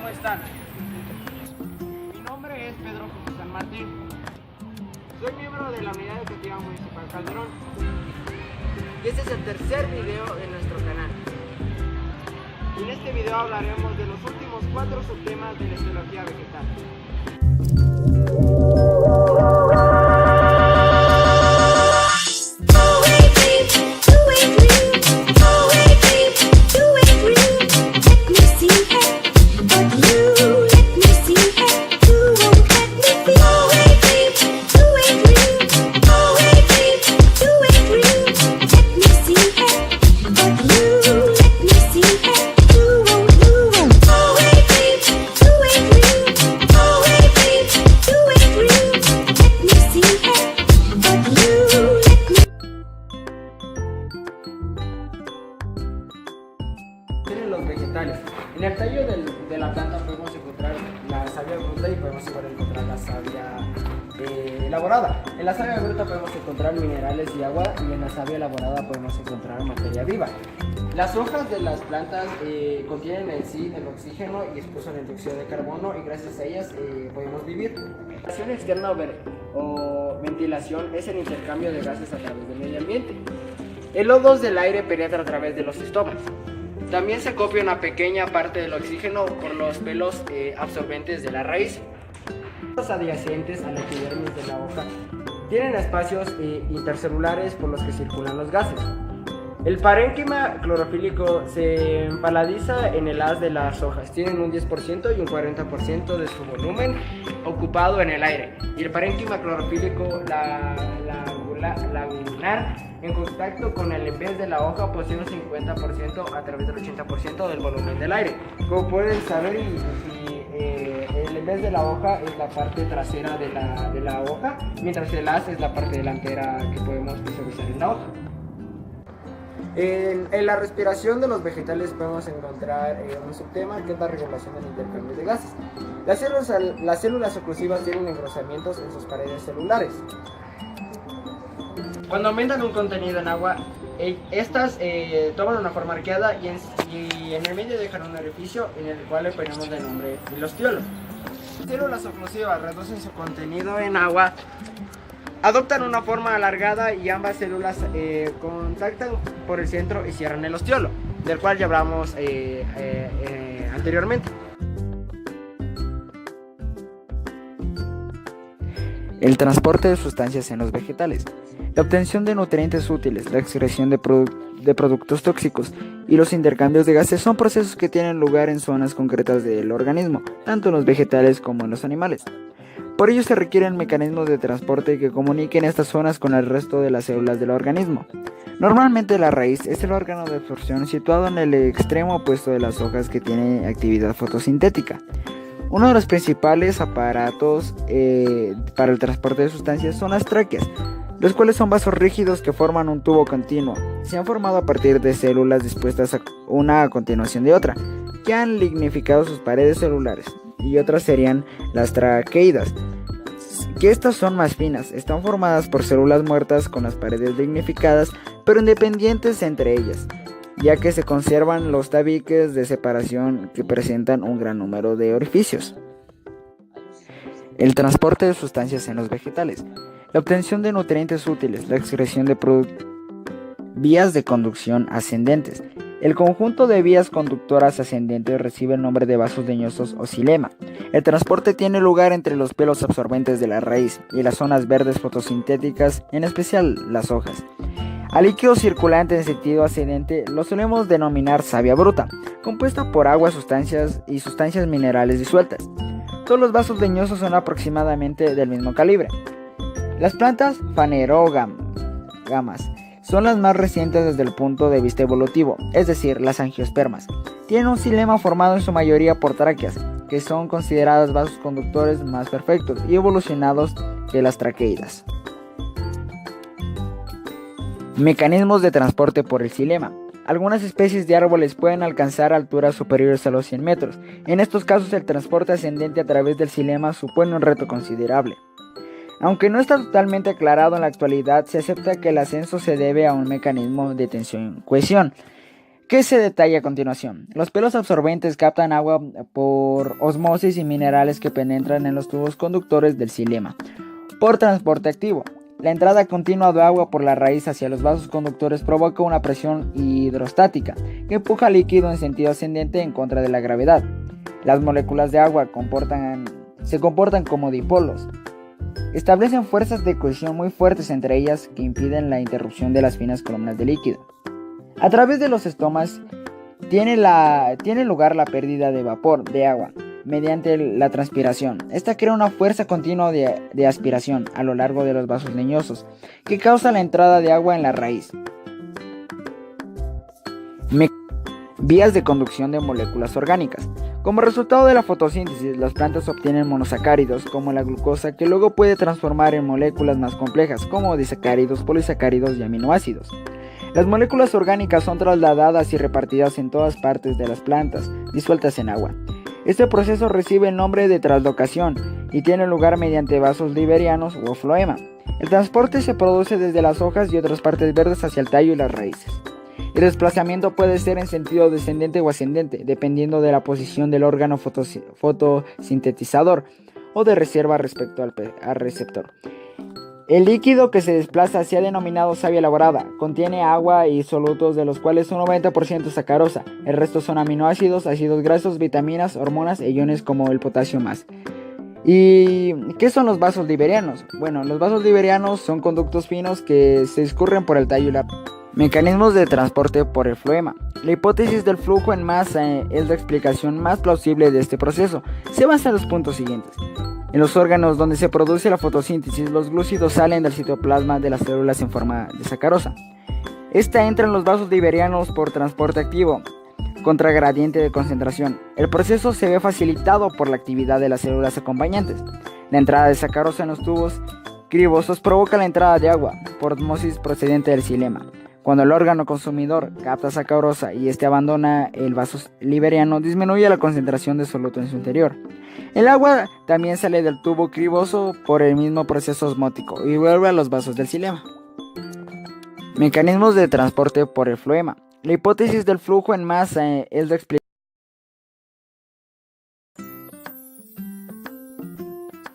¿cómo están? Mi nombre es Pedro José San Martín. Soy miembro de la Unidad Educativa Municipal Calderón. Y este es el tercer video de nuestro canal. Y en este video hablaremos de los últimos 4 subtemas de la histología vegetal. Los vegetales. En el tallo de la planta podemos encontrar la savia bruta y podemos encontrar la savia elaborada. En la savia bruta podemos encontrar minerales y agua, y en la savia elaborada podemos encontrar materia viva. Las hojas de las plantas contienen en sí el oxígeno y expulsan el dióxido de carbono, y gracias a ellas podemos vivir. La ventilación externa o ventilación es el intercambio de gases a través del medio ambiente. El O2 del aire penetra a través de los estomas. También se copia una pequeña parte del oxígeno por los pelos absorbentes de la raíz. Los adyacentes a la epidermis de la hoja tienen espacios intercelulares por los que circulan los gases. El parénquima clorofílico se empaladiza en el haz de las hojas. Tienen un 10% y un 40% de su volumen ocupado en el aire. Y el parénquima clorofílico laminar, en contacto con el envés de la hoja, posee un 50% a través del 80% del volumen del aire. Como pueden saber, el envés de la hoja es la parte trasera de la hoja, mientras el haz es la parte delantera que podemos visualizar en la hoja. En la respiración de los vegetales podemos encontrar un subtema que es la regulación del intercambio de gases. Las células oclusivas tienen engrosamientos en sus paredes celulares. Cuando aumentan un contenido en agua, estas toman una forma arqueada y en el medio dejan un orificio en el cual le ponemos el nombre del ostiolo. Las células oclusivas reducen su contenido en agua, adoptan una forma alargada y ambas células contactan por el centro y cierran el ostiolo, del cual ya hablamos anteriormente. El transporte de sustancias en los vegetales, la obtención de nutrientes útiles, la excreción de productos tóxicos y los intercambios de gases son procesos que tienen lugar en zonas concretas del organismo, tanto en los vegetales como en los animales. Por ello se requieren mecanismos de transporte que comuniquen estas zonas con el resto de las células del organismo. Normalmente la raíz es el órgano de absorción situado en el extremo opuesto de las hojas que tiene actividad fotosintética. Uno de los principales aparatos para el transporte de sustancias son las tráqueas, los cuales son vasos rígidos que forman un tubo continuo. Se han formado a partir de células dispuestas una a continuación de otra, que han lignificado sus paredes celulares, y otras serían las traqueidas, que estas son más finas, están formadas por células muertas con las paredes lignificadas, pero independientes entre ellas, ya que se conservan los tabiques de separación que presentan un gran número de orificios. El transporte de sustancias en los vegetales, la obtención de nutrientes útiles, la excreción de vías de conducción ascendentes. El conjunto de vías conductoras ascendentes recibe el nombre de vasos leñosos o xilema. El transporte tiene lugar entre los pelos absorbentes de la raíz y las zonas verdes fotosintéticas, en especial las hojas. Al líquido circulante en sentido ascendente lo solemos denominar savia bruta, compuesta por agua, sustancias minerales disueltas. Todos los vasos leñosos son aproximadamente del mismo calibre. Las plantas fanerógamas son las más recientes desde el punto de vista evolutivo, es decir, las angiospermas. Tienen un xilema formado en su mayoría por tráqueas, que son consideradas vasos conductores más perfectos y evolucionados que las traqueidas. Mecanismos de transporte por el xilema. Algunas especies de árboles pueden alcanzar alturas superiores a los 100 metros. En estos casos el transporte ascendente a través del xilema supone un reto considerable. Aunque no está totalmente aclarado en la actualidad, se acepta que el ascenso se debe a un mecanismo de tensión-cohesión ¿Qué se detalla a continuación? Los pelos absorbentes captan agua por osmosis y minerales que penetran en los tubos conductores del xilema. Por transporte activo. La entrada continua de agua por la raíz hacia los vasos conductores provoca una presión hidrostática que empuja al líquido en sentido ascendente en contra de la gravedad. Las moléculas de agua se comportan como dipolos. Establecen fuerzas de cohesión muy fuertes entre ellas que impiden la interrupción de las finas columnas de líquido. A través de los estomas tiene lugar la pérdida de vapor de agua mediante la transpiración. Esta crea una fuerza continua de aspiración a lo largo de los vasos leñosos que causa la entrada de agua en la raíz. Vías de conducción de moléculas orgánicas. Como resultado de la fotosíntesis, las plantas obtienen monosacáridos como la glucosa que luego puede transformar en moléculas más complejas como disacáridos, polisacáridos y aminoácidos. Las moléculas orgánicas son trasladadas y repartidas en todas partes de las plantas, disueltas en agua. Este proceso recibe el nombre de translocación y tiene lugar mediante vasos liberianos o floema. El transporte se produce desde las hojas y otras partes verdes hacia el tallo y las raíces. El desplazamiento puede ser en sentido descendente o ascendente, dependiendo de la posición del órgano fotosintetizador o de reserva respecto al receptor. El líquido que se desplaza se ha denominado savia elaborada. Contiene agua y solutos de los cuales un 90% es sacarosa. El resto son aminoácidos, ácidos grasos, vitaminas, hormonas e iones como el potasio más. ¿Y qué son los vasos liberianos? Bueno, los vasos liberianos son conductos finos que se discurren por el tallo y la... Mecanismos de transporte por el floema. La hipótesis del flujo en masa es la explicación más plausible de este proceso. Se basa en los puntos siguientes. En los órganos donde se produce la fotosíntesis, los glúcidos salen del citoplasma de las células en forma de sacarosa. Esta entra en los vasos liberianos por transporte activo, contra gradiente de concentración. El proceso se ve facilitado por la actividad de las células acompañantes. La entrada de sacarosa en los tubos cribosos provoca la entrada de agua por osmosis procedente del xilema. Cuando el órgano consumidor capta sacarosa y este abandona el vaso liberiano, disminuye la concentración de soluto en su interior. El agua también sale del tubo criboso por el mismo proceso osmótico y vuelve a los vasos del xilema. Mecanismos de transporte por el floema. La hipótesis del flujo en masa es la explicación.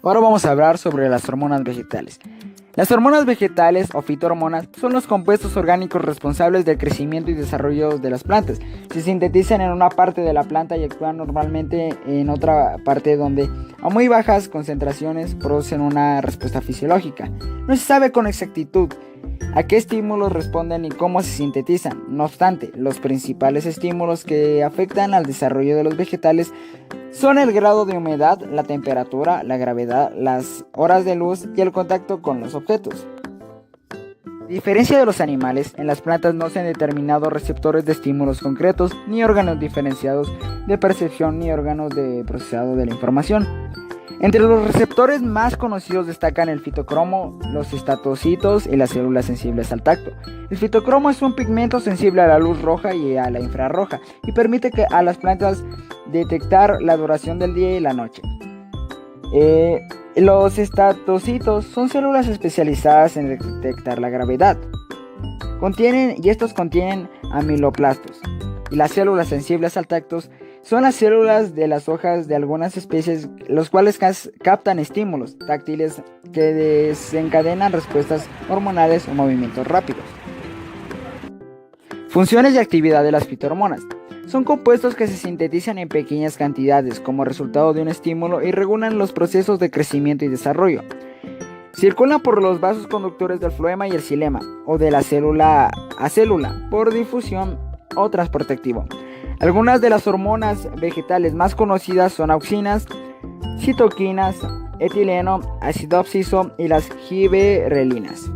Ahora vamos a hablar sobre las hormonas vegetales. Las hormonas vegetales o fitohormonas son los compuestos orgánicos responsables del crecimiento y desarrollo de las plantas. Se sintetizan en una parte de la planta y actúan normalmente en otra parte donde a muy bajas concentraciones producen una respuesta fisiológica. No se sabe con exactitud a qué estímulos responden y cómo se sintetizan. No obstante, los principales estímulos que afectan al desarrollo de los vegetales son el grado de humedad, la temperatura, la gravedad, las horas de luz y el contacto con los objetos. A diferencia de los animales, en las plantas no se han determinado receptores de estímulos concretos, ni órganos diferenciados de percepción, ni órganos de procesado de la información. Entre los receptores más conocidos destacan el fitocromo, los estatocitos y las células sensibles al tacto. El fitocromo es un pigmento sensible a la luz roja y a la infrarroja y permite a las plantas detectar la duración del día y la noche. Los estatocitos son células especializadas en detectar la gravedad. Estos contienen amiloplastos. Y las células sensibles al tacto son las células de las hojas de algunas especies, los cuales captan estímulos táctiles que desencadenan respuestas hormonales o movimientos rápidos. Funciones y actividad de las fitohormonas. Son compuestos que se sintetizan en pequeñas cantidades como resultado de un estímulo y regulan los procesos de crecimiento y desarrollo. Circulan por los vasos conductores del floema y el xilema, o de la célula a célula, por difusión o transporte activo. Algunas de las hormonas vegetales más conocidas son auxinas, citoquinas, etileno, ácido absciso y las giberelinas.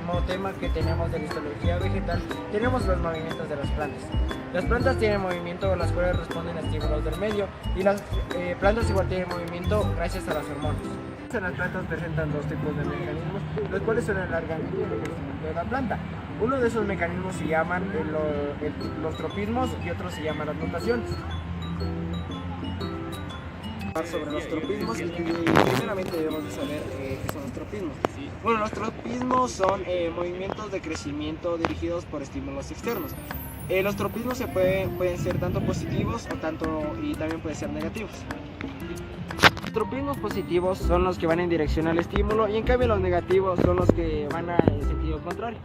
Como tema que tenemos de la histología vegetal, tenemos los movimientos de las plantas. Las plantas tienen movimiento, las cuales responden a estímulos del medio, y las plantas igual tienen movimiento gracias a las hormonas. Las plantas presentan dos tipos de mecanismos, los cuales son el alargamiento y el crecimiento de la planta. Uno de esos mecanismos se llaman los tropismos y otros se llaman las mutaciones. Sobre los tropismos y primeramente debemos de saber qué son los tropismos. Bueno, los tropismos son movimientos de crecimiento dirigidos por estímulos externos. Los tropismos pueden ser tanto positivos y también pueden ser negativos. Los tropismos positivos son los que van en dirección al estímulo y en cambio los negativos son los que van en sentido contrario.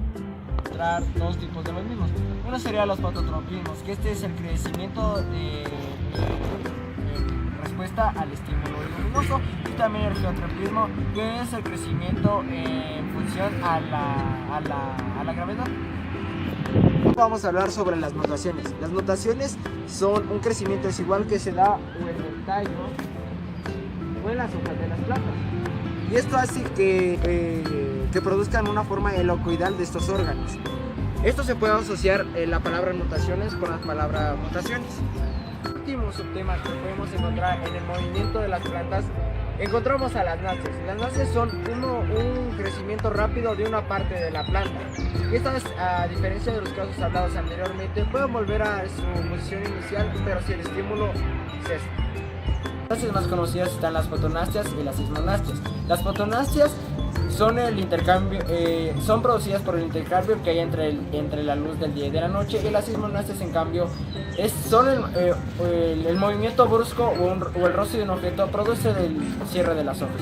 Dos tipos de movimientos. Uno sería los fototropismos, que este es el crecimiento de respuesta al estímulo luminoso, y también el geotropismo, que es el crecimiento en función a la gravedad. Vamos a hablar sobre las notaciones. Las notaciones son un crecimiento desigual que se da en el tallo o en las hojas de las plantas. Y esto hace que produzcan una forma helicoidal de estos órganos. Esto se puede asociar la palabra notaciones con la palabra mutaciones. El último subtema que podemos encontrar en el movimiento de las plantas, encontramos a las náuseas. Las náuseas son un crecimiento rápido de una parte de la planta. Y estas, a diferencia de los casos hablados anteriormente, pueden volver a su posición inicial, pero si el estímulo cesa. Las náuseas más conocidas están las fotonáuseas y las sismonáuseas. Las fotonáuseas son son producidas por el intercambio que hay entre la luz del día y de la noche, y las sismonáuseas en cambio son el movimiento brusco o el roce de un objeto produce el cierre de las hojas.